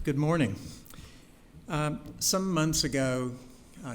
Good morning. Some months ago,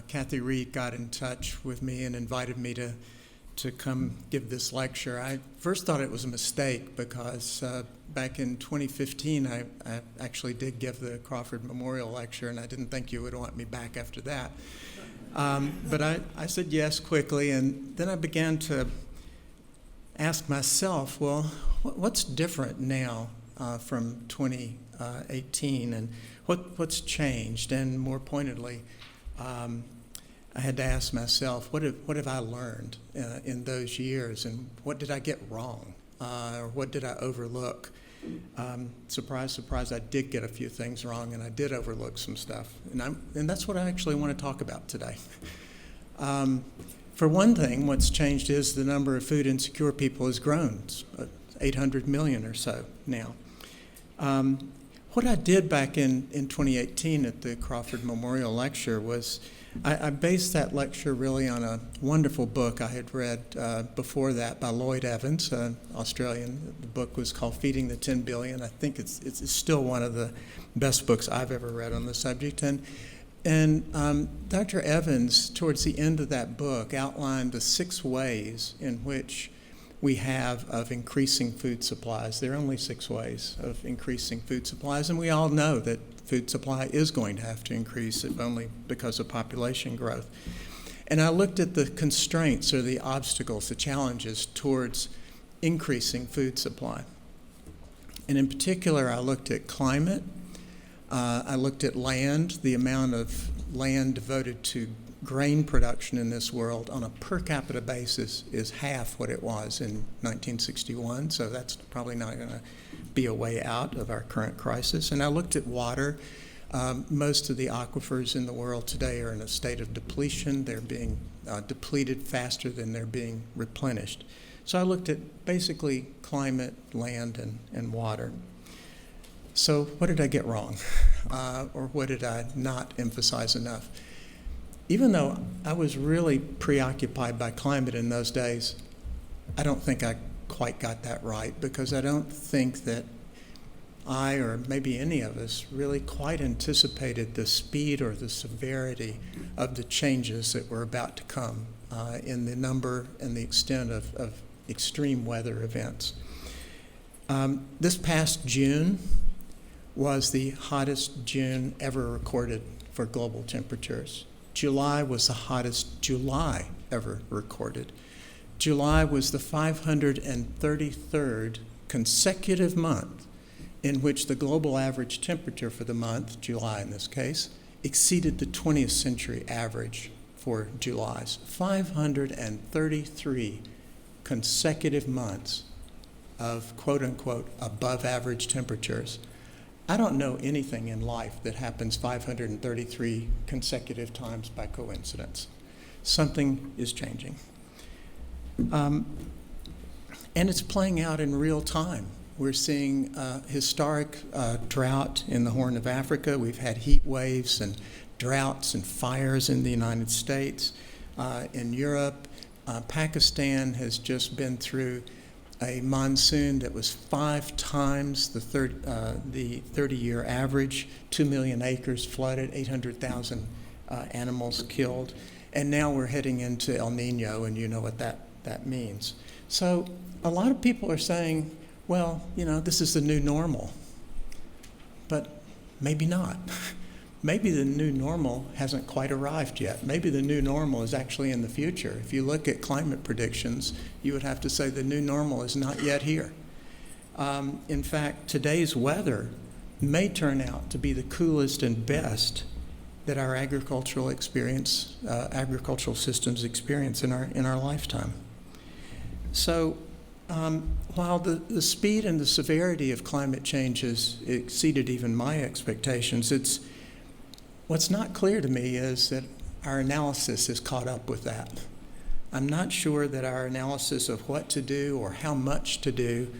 Kathy Reed got in touch with me and invited me to come give this lecture. I first thought it was a mistake because back in 2015, I actually did give the Crawford Memorial Lecture, and I didn't think you would want me back after that. But I said yes quickly, and then I began to ask myself, well, what's different now from 2018, and what's changed? And more pointedly, I had to ask myself, what have I learned in those years, and what did I get wrong, or what did I overlook? Surprise, surprise, I did get a few things wrong, and I did overlook some stuff, and that's what I actually want to talk about today. For one thing, what's changed is the number of food insecure people has grown. It's 800 million or so now. What I did back in 2018 at the Crawford Memorial Lecture was I based that lecture really on a wonderful book I had read before that by Lloyd Evans, an Australian. The book was called Feeding the 10 Billion. I think it's still one of the best books I've ever read on the subject. And Dr. Evans, towards the end of that book, outlined the 6 ways in which we have of increasing food supplies. There are only 6 ways of increasing food supplies, and we all know that food supply is going to have to increase, if only because of population growth. And I looked at the constraints or the obstacles, the challenges towards increasing food supply. And in particular, I looked at climate, I looked at land, the amount of land devoted to grain production in this world on a per capita basis is half what it was in 1961, so that's probably not going to be a way out of our current crisis. And I looked at water. Most of the aquifers in the world today are in a state of depletion. They're being depleted faster than they're being replenished. So I looked at basically climate, land, and water. So what did I get wrong? Or what did I not emphasize enough? Even though I was really preoccupied by climate in those days, I don't think I quite got that right, because I don't think that I, or maybe any of us, really quite anticipated the speed or the severity of the changes that were about to come in the number and the extent of extreme weather events. This past June was the hottest June ever recorded for global temperatures. July was the hottest July ever recorded. July was the 533rd consecutive month in which the global average temperature for the month, July in this case, exceeded the 20th century average for Julys. 533 consecutive months of quote-unquote above average temperatures. I don't know anything in life that happens 533 consecutive times by coincidence. Something is changing. And it's playing out in real time. We're seeing historic drought in the Horn of Africa. We've had heat waves and droughts and fires in the United States. In Europe, Pakistan has just been through a monsoon that was 5 times the 30-year average, 2 million acres flooded, 800,000 animals killed. And now we're heading into El Nino, and you know what that means. So a lot of people are saying, well, this is the new normal. But maybe not. Maybe the new normal hasn't quite arrived yet. Maybe the new normal is actually in the future. If you look at climate predictions, you would have to say the new normal is not yet here. In fact, today's weather may turn out to be the coolest and best that our agricultural systems experience in our lifetime. So while the speed and the severity of climate change has exceeded even my expectations, what's not clear to me is that our analysis has caught up with that. I'm not sure that our analysis of what to do or how much to do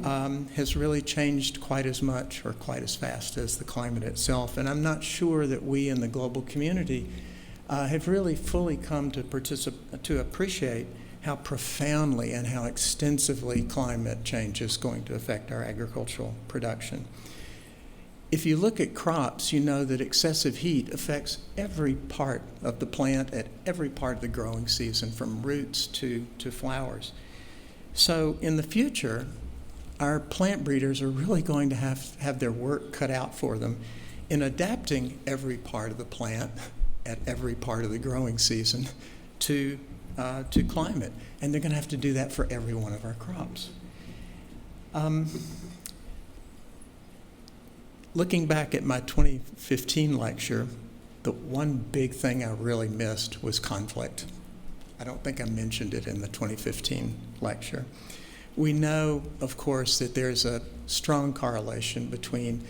has really changed quite as much or quite as fast as the climate itself. And I'm not sure that we in the global community have really fully come to appreciate how profoundly and how extensively climate change is going to affect our agricultural production. If you look at crops, you know that excessive heat affects every part of the plant at every part of the growing season, from roots to flowers. So in the future, our plant breeders are really going to have their work cut out for them in adapting every part of the plant at every part of the growing season to climate. And they're going to have to do that for every one of our crops. Looking back at my 2015 lecture, the one big thing I really missed was conflict. I don't think I mentioned it in the 2015 lecture. We know, of course, that there's a strong correlation between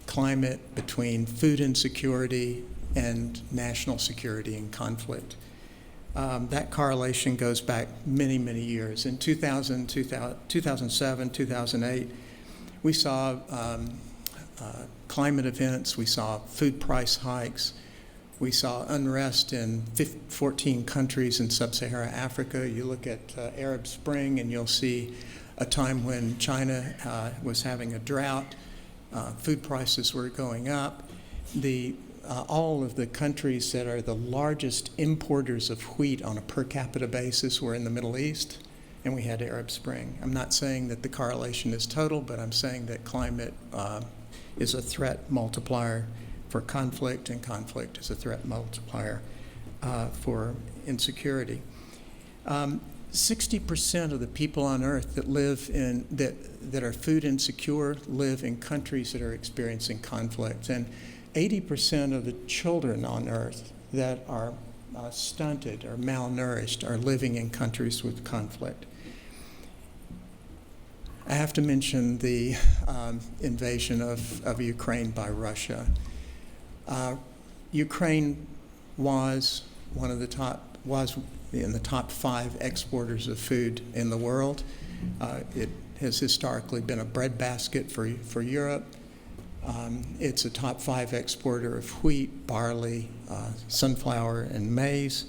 climate, between food insecurity and national security and conflict. That correlation goes back many, many years. In 2007, 2008, we saw climate events, we saw food price hikes, we saw unrest in 14 countries in sub-Saharan Africa. You look at Arab Spring and you'll see a time when China was having a drought, food prices were going up. All of the countries that are the largest importers of wheat on a per capita basis were in the Middle East, and we had Arab Spring. I'm not saying that the correlation is total, but I'm saying that climate is a threat multiplier for conflict, and conflict is a threat multiplier for insecurity. 60% of the people on Earth that live in that are food insecure live in countries that are experiencing conflict, and 80% of the children on Earth that are stunted or malnourished are living in countries with conflict. I have to mention the invasion of Ukraine by Russia. Ukraine was in the top 5 exporters of food in the world. It has historically been a breadbasket for Europe. It's a top 5 exporter of wheat, barley, sunflower, and maize.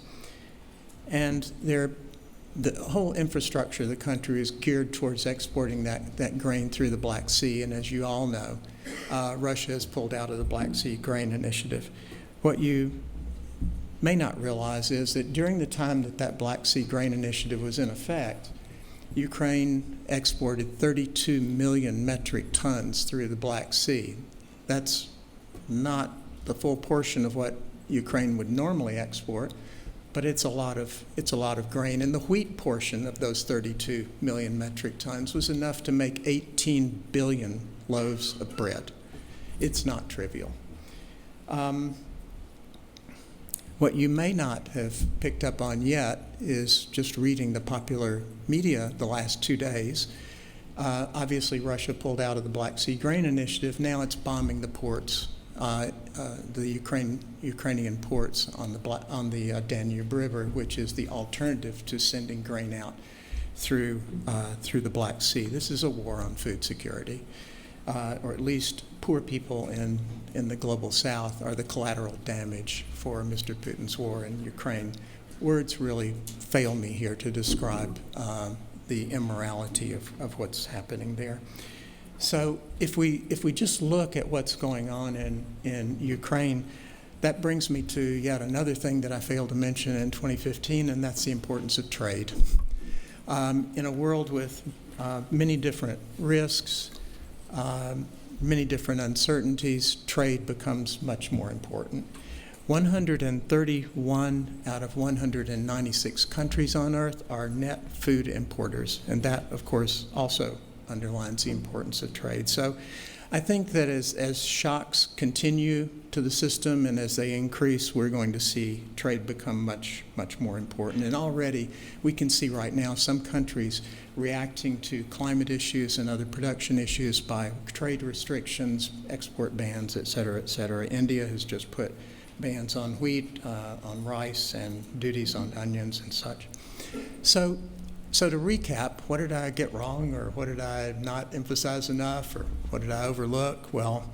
And the whole infrastructure of the country is geared towards exporting that grain through the Black Sea. And as you all know, Russia has pulled out of the Black Sea Grain Initiative. What you may not realize is that during the time that Black Sea Grain Initiative was in effect, Ukraine exported 32 million metric tons through the Black Sea. That's not the full portion of what Ukraine would normally export, but it's a lot of grain. And the wheat portion of those 32 million metric tons was enough to make 18 billion loaves of bread. It's not trivial. What you may not have picked up on yet is just reading the popular media the last 2 days. Obviously, Russia pulled out of the Black Sea Grain Initiative. Now it's bombing the ports, the Ukrainian ports on the Danube River, which is the alternative to sending grain out through the Black Sea. This is a war on food security, or at least poor people in the global south are the collateral damage for Mr. Putin's war in Ukraine. Words really fail me here to describe the immorality of what's happening there. So if we just look at what's going on in Ukraine, that brings me to yet another thing that I failed to mention in 2015, and that's the importance of trade. In a world with many different risks, many different uncertainties, trade becomes much more important. 131 out of 196 countries on Earth are net food importers, and that, of course, also underlines the importance of trade. So I think that as shocks continue to the system and as they increase, we're going to see trade become much, much more important. And already we can see right now some countries reacting to climate issues and other production issues by trade restrictions, export bans, et cetera, et cetera. India has just put bans on wheat, on rice, and duties on onions and such. So to recap, what did I get wrong, or what did I not emphasize enough, or what did I overlook? Well,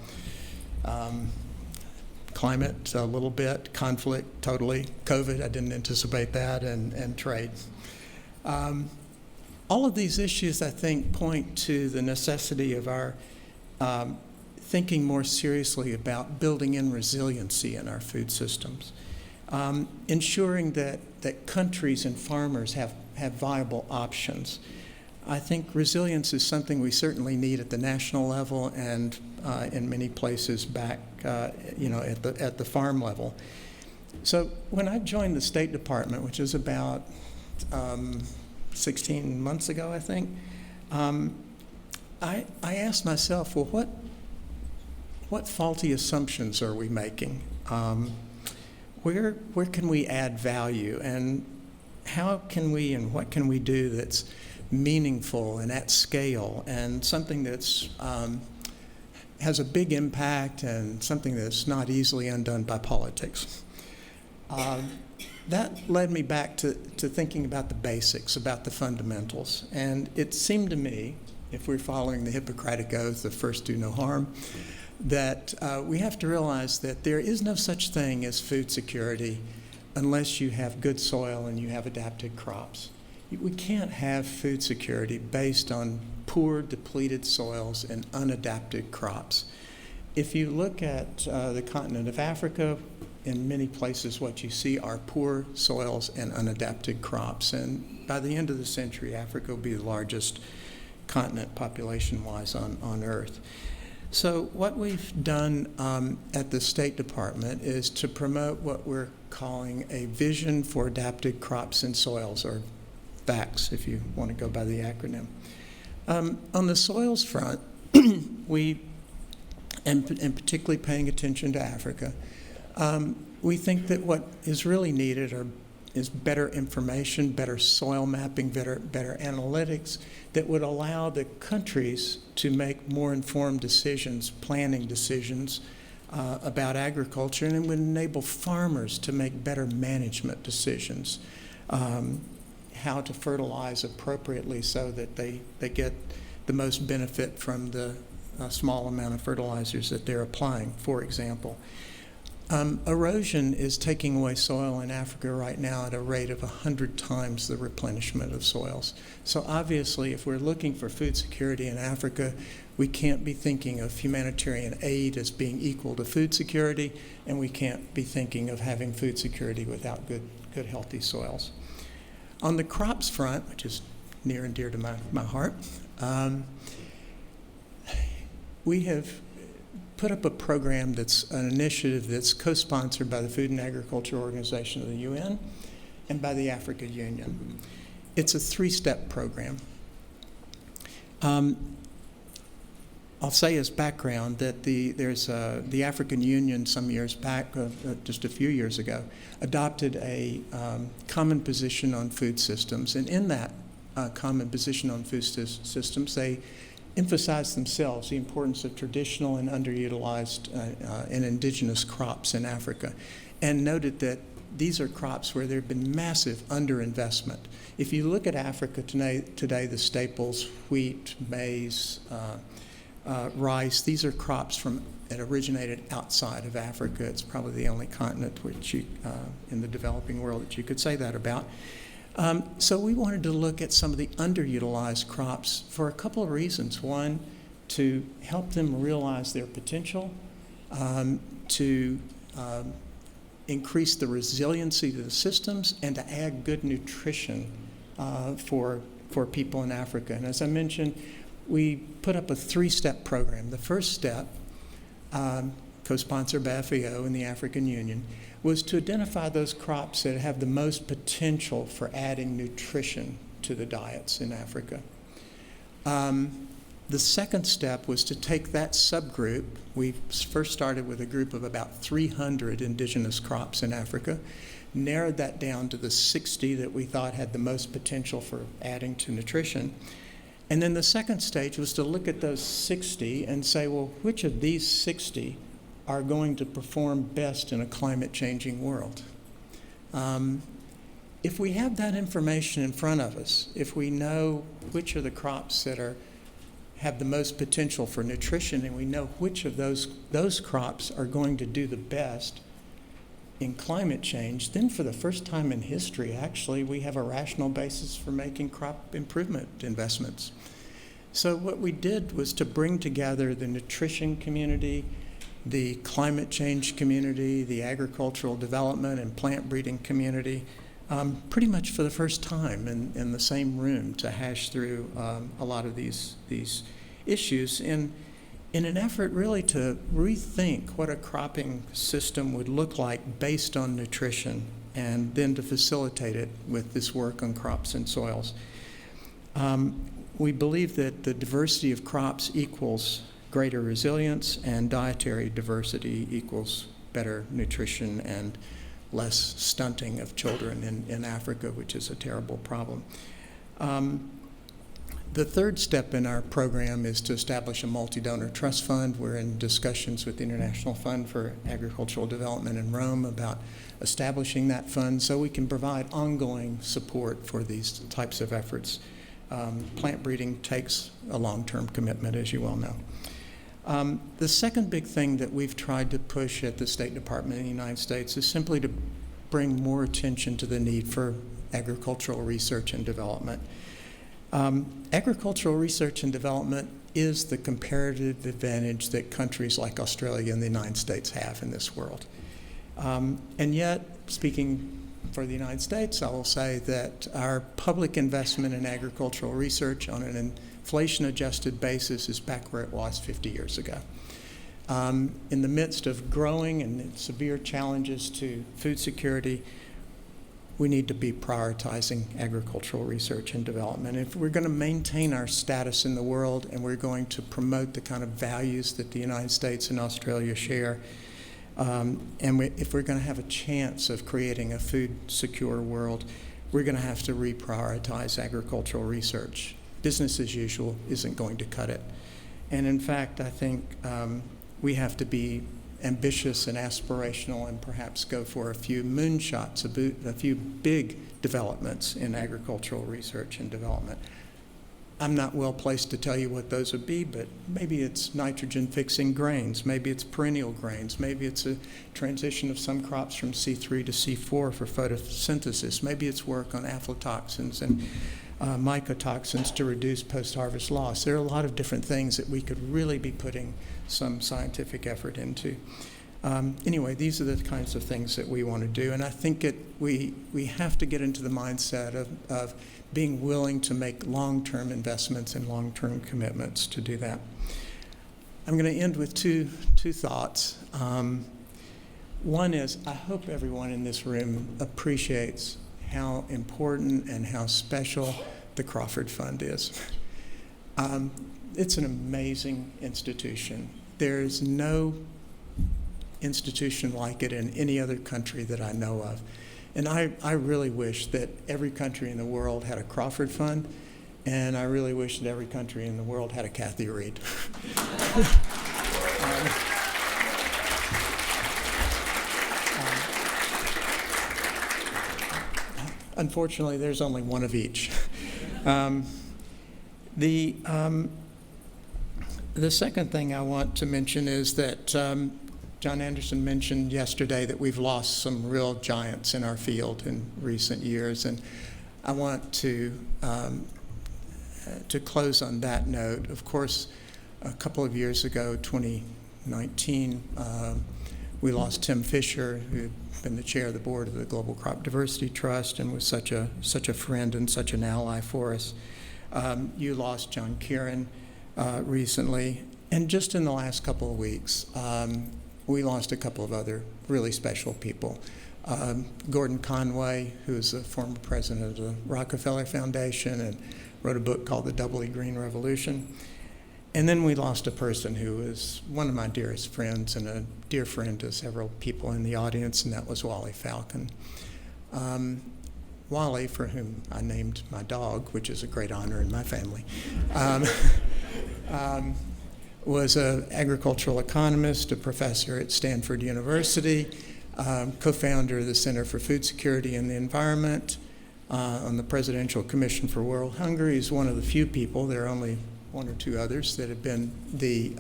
climate a little bit, conflict totally, COVID, I didn't anticipate that, and trade. All of these issues, I think, point to the necessity of our thinking more seriously about building in resiliency in our food systems, ensuring that countries and farmers have viable options. I think resilience is something we certainly need at the national level and in many places back, at the farm level. So when I joined the State Department, which is about 16 months ago, I think, I asked myself, well, what faulty assumptions are we making? Where can we add value, and how can we and what can we do that's meaningful and at scale, and something that's has a big impact and something that's not easily undone by politics? That led me back to thinking about the basics, about the fundamentals. And it seemed to me, if we're following the Hippocratic Oath of first do no harm, that we have to realize that there is no such thing as food security unless you have good soil and you have adapted crops. We can't have food security based on poor, depleted soils and unadapted crops. If you look at the continent of Africa, in many places what you see are poor soils and unadapted crops. And by the end of the century, Africa will be the largest continent population-wise on Earth. So what we've done at the State Department is to promote what we're calling a vision for adapted crops and soils, or VACS, if you want to go by the acronym. On the soils front, we, and particularly paying attention to Africa, we think that what is really needed is better information, better soil mapping, better analytics that would allow the countries to make more informed decisions, planning decisions about agriculture, and it would enable farmers to make better management decisions, how to fertilize appropriately so that they get the most benefit from the small amount of fertilizers that they're applying, for example. Erosion is taking away soil in Africa right now at a rate of 100 times the replenishment of soils. So obviously, if we're looking for food security in Africa, we can't be thinking of humanitarian aid as being equal to food security, and we can't be thinking of having food security without good healthy soils. On the crops front, which is near and dear to my heart, we have put up a program that's an initiative that's co-sponsored by the Food and Agriculture Organization of the UN and by the Africa Union. It's a 3-step program. I'll say as background that the African Union some years back, just a few years ago, adopted a common position on food systems, and in that common position on food systems, they emphasized themselves the importance of traditional and underutilized and indigenous crops in Africa, and noted that these are crops where there have been massive underinvestment. If you look at Africa today, the staples, wheat, maize, rice, these are crops that originated outside of Africa. It's probably the only continent in the developing world that you could say that about. So we wanted to look at some of the underutilized crops for a couple of reasons. One, to help them realize their potential, to increase the resiliency to the systems, and to add good nutrition for people in Africa. And as I mentioned, we put up a 3-step program. The first step, co-sponsored by FAO and the African Union, was to identify those crops that have the most potential for adding nutrition to the diets in Africa. The second step was to take that subgroup. We first started with a group of about 300 indigenous crops in Africa, narrowed that down to the 60 that we thought had the most potential for adding to nutrition. And then the second stage was to look at those 60 and say, well, which of these 60 are going to perform best in a climate-changing world? If we have that information in front of us, if we know which are the crops that have the most potential for nutrition, and we know which of those crops are going to do the best in climate change, then for the first time in history, actually, we have a rational basis for making crop improvement investments. So what we did was to bring together the nutrition community, the climate change community, the agricultural development and plant breeding community, pretty much for the first time in the same room to hash through a lot of these issues in an effort really to rethink what a cropping system would look like based on nutrition, and then to facilitate it with this work on crops and soils. We believe that the diversity of crops equals greater resilience, and dietary diversity equals better nutrition and less stunting of children in Africa, which is a terrible problem. The third step in our program is to establish a multi-donor trust fund. We're in discussions with the International Fund for Agricultural Development in Rome about establishing that fund so we can provide ongoing support for these types of efforts. Plant breeding takes a long-term commitment, as you well know. The second big thing that we've tried to push at the State Department in the United States is simply to bring more attention to the need for agricultural research and development. Agricultural research and development is the comparative advantage that countries like Australia and the United States have in this world. And yet, speaking for the United States, I will say that our public investment in agricultural research on an inflation-adjusted basis is back where it was 50 years ago. In the midst of growing and severe challenges to food security, we need to be prioritizing agricultural research and development. If we're going to maintain our status in the world and we're going to promote the kind of values that the United States and Australia share, if we're going to have a chance of creating a food-secure world, we're going to have to reprioritize agricultural research. Business as usual isn't going to cut it. And in fact, I think we have to be ambitious and aspirational and perhaps go for a few moonshots, a few big developments in agricultural research and development. I'm not well placed to tell you what those would be, but maybe it's nitrogen-fixing grains, maybe it's perennial grains, maybe it's a transition of some crops from C3 to C4 for photosynthesis, maybe it's work on aflatoxins and mycotoxins to reduce post-harvest loss. There are a lot of different things that we could really be putting some scientific effort into. Anyway, these are the kinds of things that we want to do, and I think we have to get into the mindset of being willing to make long-term investments and long-term commitments to do that. I'm going to end with two thoughts. One is, I hope everyone in this room appreciates how important and how special the Crawford Fund is. It's an amazing institution. There's no institution like it in any other country that I know of. And I really wish that every country in the world had a Crawford Fund, and I really wish that every country in the world had a Kathy Reed. Unfortunately, there's only one of each. The second thing I want to mention is that John Anderson mentioned yesterday that we've lost some real giants in our field in recent years, and I want to close on that note. Of course, a couple of years ago, 2019, we lost Tim Fisher, who had been the chair of the board of the Global Crop Diversity Trust and was such a friend and such an ally for us. You lost John Kieran recently, and just in the last couple of weeks, we lost a couple of other really special people. Gordon Conway, who is the former president of the Rockefeller Foundation and wrote a book called The Doubly Green Revolution. And then we lost a person who was one of my dearest friends and a dear friend to several people in the audience, and that was Wally Falcon. Wally, for whom I named my dog, which is a great honor in my family, was an agricultural economist, a professor at Stanford University, co-founder of the Center for Food Security and the Environment, on the Presidential Commission for World Hunger. He's one of the few people, there are only one or two others, that have been the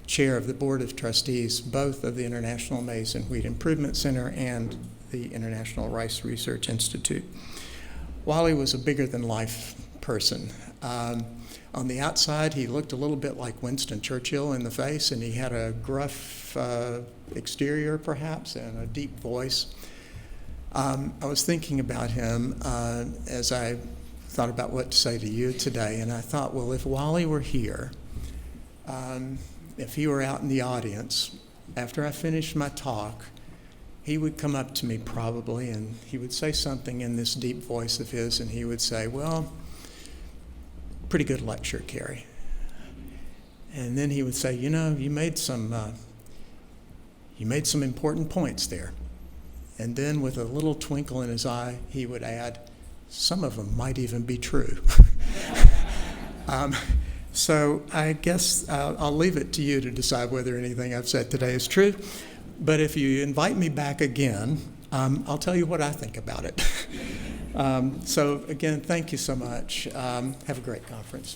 chair of the Board of Trustees, both of the International Maize and Wheat Improvement Center and the International Rice Research Institute. Wally was a bigger-than-life person. On the outside, he looked a little bit like Winston Churchill in the face, and he had a gruff exterior, perhaps, and a deep voice. I was thinking about him as I thought about what to say to you today, and I thought, well, if Wally were here, if he were out in the audience, after I finished my talk, he would come up to me probably, and he would say something in this deep voice of his, and he would say, well, pretty good lecture, Cary. And then he would say, you know, you made some important points there. And then with a little twinkle in his eye, he would add, some of them might even be true. So I guess I'll leave it to you to decide whether anything I've said today is true. But if you invite me back again, I'll tell you what I think about it. So again, thank you so much. Have a great conference.